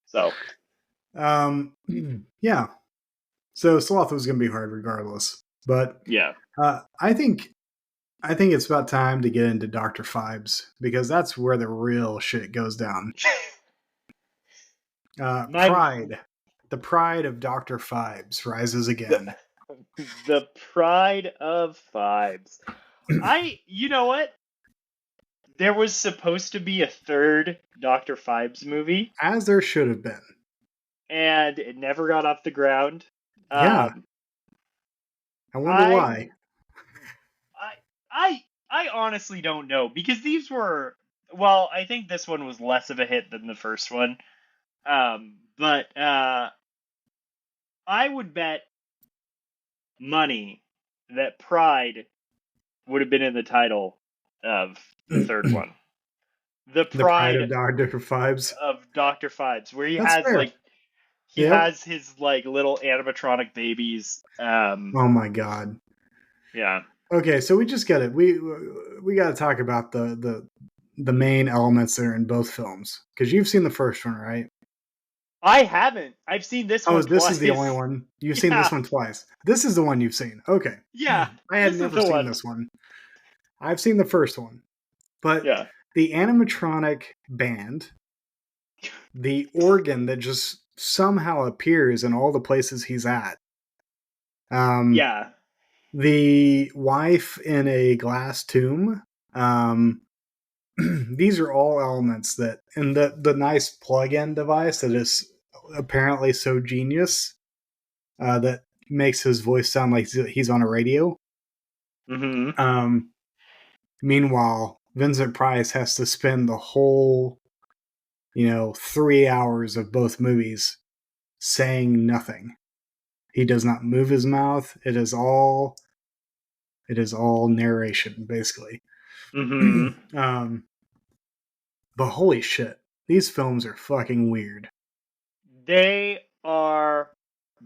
So, yeah. So Sloth was going to be hard regardless. But yeah. I think it's about time to get into Dr. Phibes, because that's where the real shit goes down. Pride. The pride of Dr. Phibes rises again. The pride of Phibes. You know what? There was supposed to be a third Dr. Phibes movie. As there should have been. And it never got off the ground. Yeah. I wonder why. I honestly don't know, because these were, well, I think this one was less of a hit than the first one. But I would bet money that Pride would have been in the title of the third one. The Pride of Dr. Phibes. Of Dr. Phibes, where he That's has fair. he has his little animatronic babies. Oh my God. Yeah. Okay, so we just got it. We got to talk about the main elements that are in both films, because you've seen the first one, right? I haven't. I've seen this one twice. Oh, this is the only one? You've seen this one twice. This is the one you've seen. Okay. Yeah. I had never seen this one. I've seen the first one. But the animatronic band, the organ that just somehow appears in all the places he's at. The wife in a glass tomb. These are all elements that, and the nice plug-in device that is apparently so genius that makes his voice sound like he's on a radio. Mm-hmm. Meanwhile, Vincent Price has to spend the whole, 3 hours of both movies saying nothing. He does not move his mouth. It is all narration, basically. Mm-hmm. But holy shit, these films are fucking weird. They are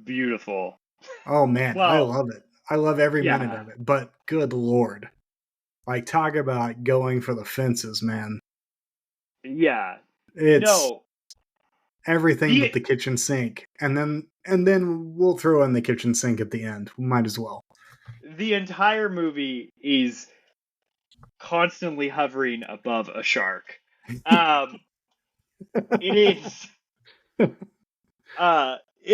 beautiful. Oh man, I love it. I love every minute of it. But good lord, talk about going for the fences, man. Yeah, it's everything but the kitchen sink, and then we'll throw in the kitchen sink at the end. We might as well. The entire movie is constantly hovering above a shark. It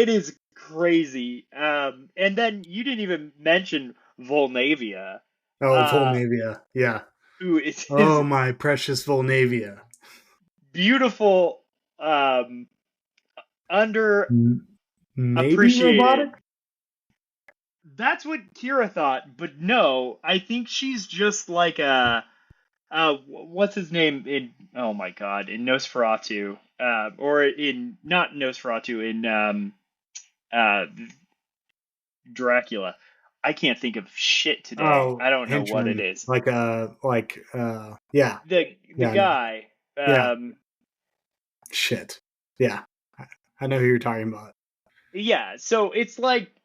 is crazy. And then you didn't even mention Volnavia. Oh, Volnavia, yeah. who is Oh, my precious Volnavia. beautiful, Maybe underappreciated. robotic? That's what Kira thought, but no, I think she's just like a what's his name in oh my god in Nosferatu, or in not Nosferatu in uh Dracula. I can't think of shit today. Oh, I don't know what it henchman. is. Yeah. The Yeah, I know. guy, Yeah. Shit. Yeah. I know who you're talking about. yeah. So it's like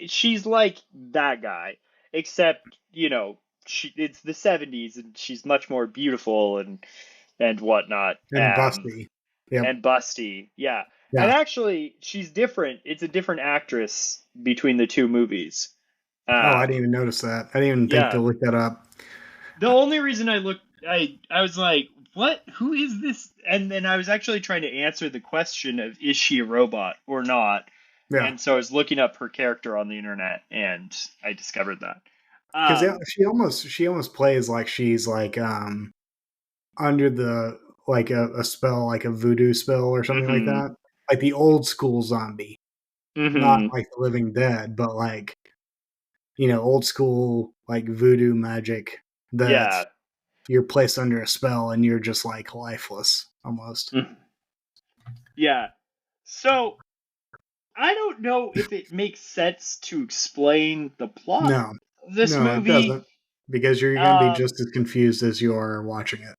she's like that guy, except it's the '70s and she's much more beautiful and whatnot. And Busty. Yep. And busty, yeah. And Yeah. actually, she's different. It's a different actress between the two movies. Oh, I didn't even notice that. I didn't even think to Yeah. look that up. The only reason I was like, what? Who is this? And then I was actually trying to answer the question of is she a robot or not? Yeah. And so I was looking up her character on the internet, and I discovered that. Because she almost plays like she's like under the like a spell, like a voodoo spell or something like Mm-hmm. that. Like the old school zombie. Not Mm-hmm. like the living dead, but like old school like voodoo magic that Yeah. you're placed under a spell and you're just like lifeless almost. Mhm. Yeah. So I don't know if it makes sense to explain the plot No, of this no, it movie. doesn't. Because you're going to be just as confused as you are watching it.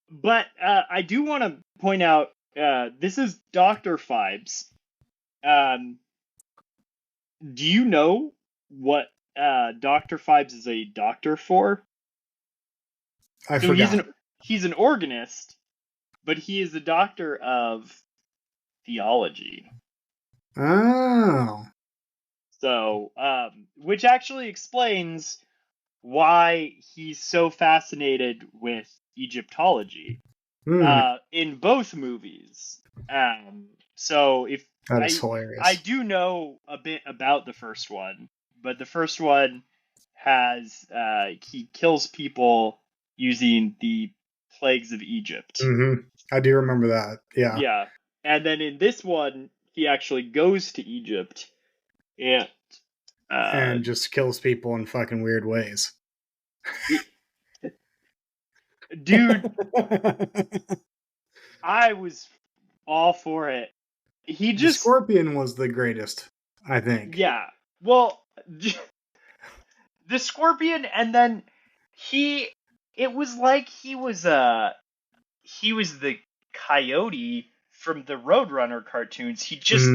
But I do want to point out this is Dr. Phibes. Do you know what Dr. Phibes is a doctor for? I So forgot. he's an organist, but he is a doctor of theology. Oh. So, which actually explains why he's so fascinated with Egyptology in both movies. So if That is I hilarious. do know a bit about the first one, but the first one has he kills people using the plagues of Egypt. I do remember that. Yeah. Yeah, and then in this one, he actually goes to Egypt and And just kills people in fucking weird ways. dude, I was all for it. He The just, Scorpion was the greatest, I think. yeah. Well, the Scorpion, and then it was like he was the coyote from the Roadrunner cartoons. He just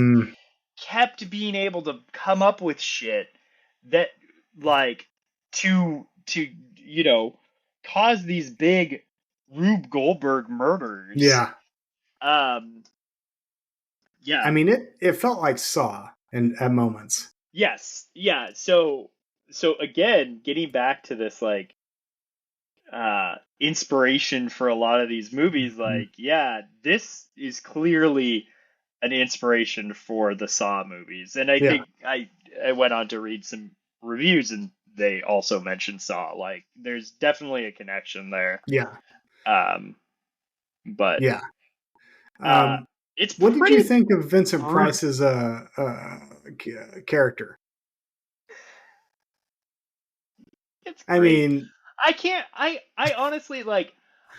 kept being able to come up with shit that like to cause these big Rube Goldberg murders. Yeah. Yeah. I mean, it felt like Saw at moments. Yes. Yeah. So again, getting back to this like inspiration for a lot of these movies, like, yeah, this is clearly an inspiration for the Saw movies. And I think I went on to read some reviews and they also mentioned Saw. Like, there's definitely a connection there. Yeah. But yeah. It's what pretty. Did you think of Vincent Price's character? It's great. I mean, I can't. I honestly like.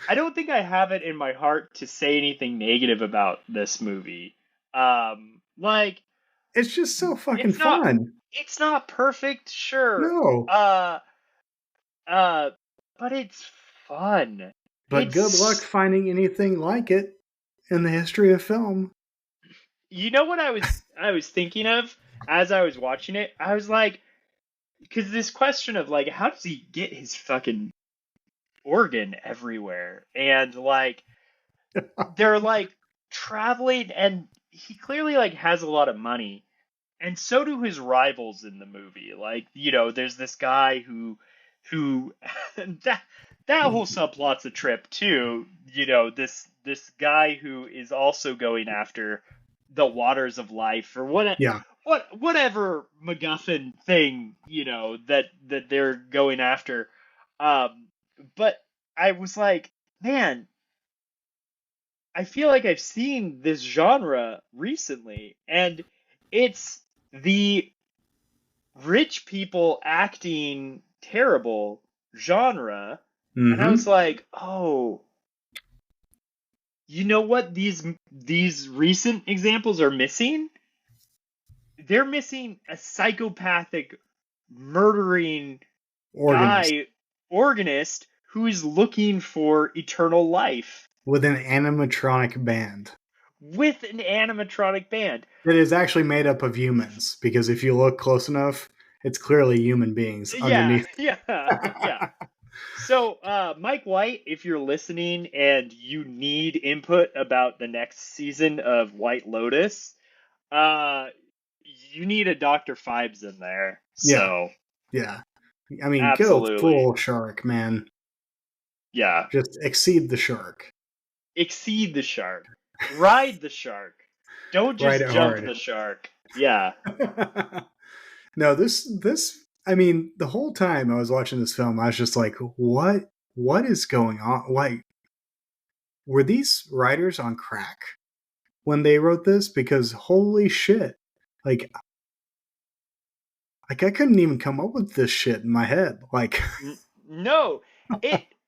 I don't think I have it in my heart to say anything negative about this movie. Like, it's just so fucking fun. It's not perfect, sure. No. But it's fun. But good luck finding anything like it in the history of film. You know what I was thinking of as I was watching it? I was like, because this question of like, how does he get his fucking organ everywhere? And like, they're like traveling, and he clearly like has a lot of money, and so do his rivals in the movie. Like, there's this guy who that whole subplot's a trip too. This guy who is also going after the waters of life or whatever MacGuffin thing, that they're going after. but I was like, man, I feel like I've seen this genre recently, and it's the rich people acting terrible genre. And I was Mm-hmm. like, oh, you know what these recent examples are missing? They're missing a psychopathic murdering Organist guy organist who is looking for eternal life with an animatronic band with an animatronic band. that is actually made up of humans. Because if you look close enough, it's clearly human beings Yeah, underneath. yeah, yeah. So, Mike White, if you're listening and you need input about the next season of White Lotus, uh, you need a Dr. Phibes in there. Yeah, So, yeah. I mean, go absolutely. full shark, man. Yeah. Just exceed the shark. Exceed the shark. Ride the shark. Don't Ride just it jump hard. the shark. Yeah. No, this. I mean, the whole time I was watching this film, I was just like, what is going on? Like, were these writers on crack when they wrote this? Because holy shit, like, I couldn't even come up with this shit in my head. Like, No.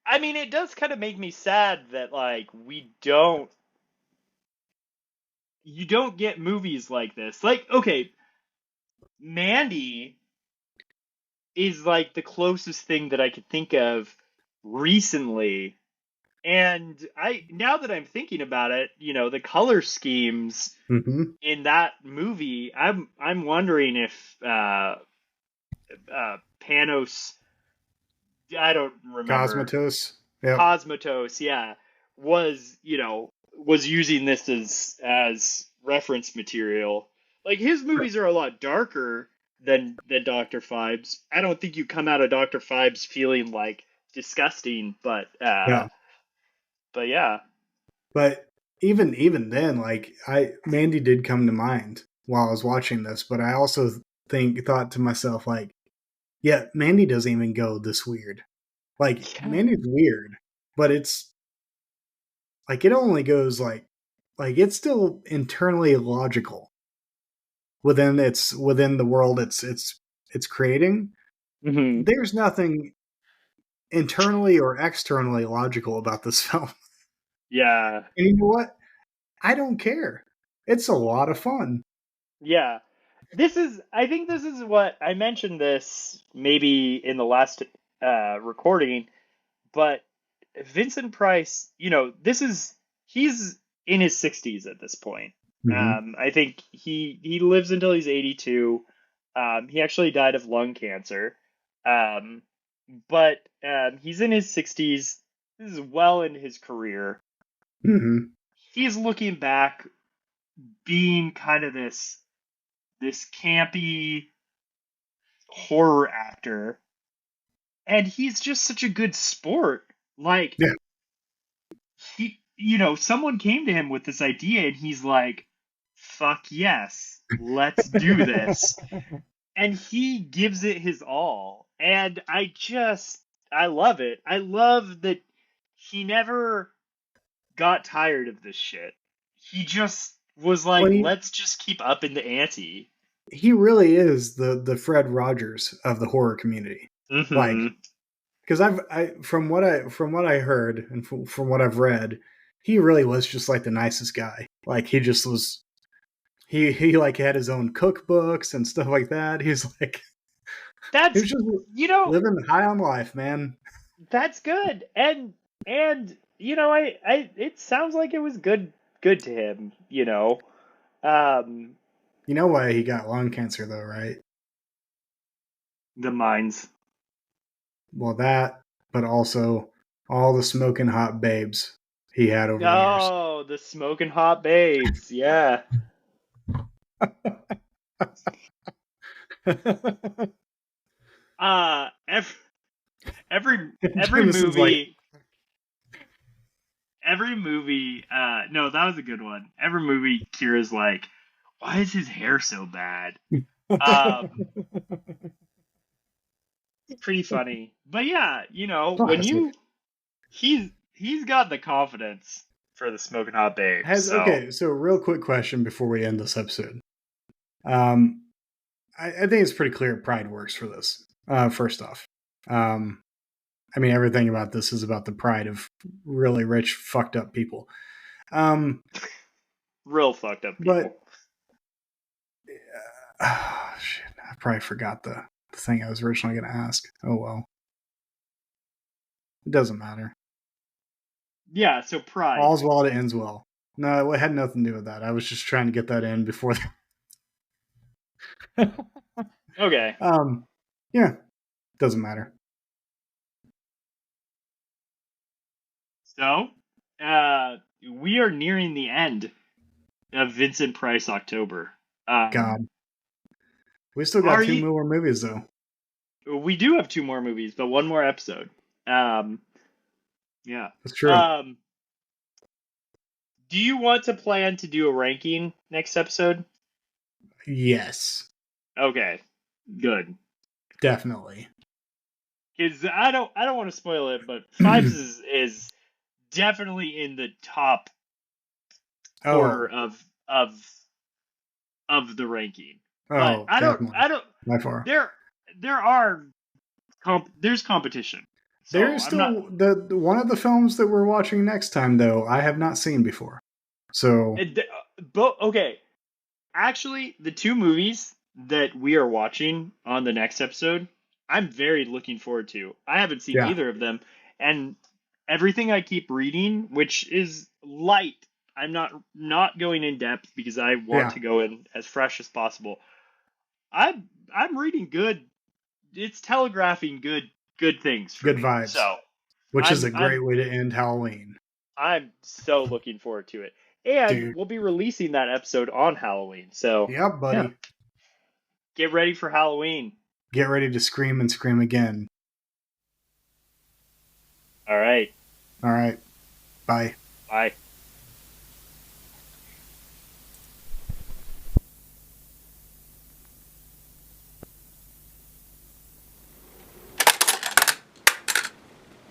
I mean, it does kind of make me sad that, like, you don't get movies like this. Like, okay, Mandy is like the closest thing that I could think of recently. And now that I'm thinking about it, the color schemes mm-hmm. in that movie, I'm wondering if Panos, I don't remember, Cosmatos. Yep. Cosmatos, yeah, was using this as reference material. Like, his movies are a lot darker than Dr. Phibes. I don't think you come out of Dr. Phibes feeling like disgusting, Yeah. but yeah. But even then, like, Mandy did come to mind while I was watching this, but I also thought to myself, like, yeah, Mandy doesn't even go this weird. Like, Yeah. Mandy's weird, but it's like it only goes like it's still internally logical within the world it's creating. Hmm. There's nothing internally or externally logical about this film. Yeah. And you know what? I don't care. It's a lot of fun. Yeah. I think this is what I mentioned this maybe in the last recording, but Vincent Price, he's in his 60s at this point. Mm-hmm. I think he lives until he's 82. He actually died of lung cancer. Um, but he's in his 60s. This is well into his career. Mm-hmm. He's looking back, being kind of this campy horror actor, and he's just such a good sport. Like, Yeah. someone came to him with this idea, and he's like, "Fuck yes, let's do this," and he gives it his all. And I love it. I love that he never got tired of this shit. He just was like, Well, let's just keep upping the ante. he really is the Fred Rogers of the horror community. Like, Mm-hmm. because from what I heard and from what I've read, he really was just like the nicest guy. Like, he just was. He like had his own cookbooks and stuff like that. He's like, he That's was just you know living high on life, man. that's good, and I it sounds like it was good to him. Um, You know why he got lung cancer though, right? the mines. Well, that, but also all the smoking hot babes he had over the years. Oh, the smoking hot babes. Yeah. Uh, every every Jamison's like, movie. Every movie, no, that was a good one. Every movie, Kira's like, why is his hair so bad? Pretty funny. But yeah, when you classic. he's got the confidence for the Smoking Hot Babe. Okay, so real quick question before we end this episode. I think it's pretty clear Pride works for this. First off, I mean, everything about this is about the pride of really rich, fucked up people. Real fucked up people. But shit, I probably forgot the thing I was originally going to ask. Oh well, it doesn't matter. Yeah, so Pride. All's well that ends well. No, it had nothing to do with that. I was just trying to get that in before. Okay. Yeah, doesn't matter. So, we are nearing the end of Vincent Price October. God, we still got two more movies though. We do have 2 more movies, but 1 more episode. Yeah, that's true. Do you want to plan to do a ranking next episode? Yes. Okay, good. Definitely. Because I don't want to spoil it, but Phibes is definitely in the top quarter of the ranking. Oh, but definitely. I don't. By far. There's competition. So There's still the one of the films that we're watching next time, though, I have not seen before. So, okay. Actually, the 2 movies that we are watching on the next episode, I'm very looking forward to. I haven't seen either of them, and everything I keep reading, which is light. I'm not going in depth because I want to go in as fresh as possible. I'm reading good. It's telegraphing good things for good me. vibes. So, which is a great way to end Halloween. I'm so looking forward to it. And we'll be releasing that episode on Halloween. So, yeah, buddy. Yeah. Get ready for Halloween. Get ready to scream and scream again. All right. Bye. Bye.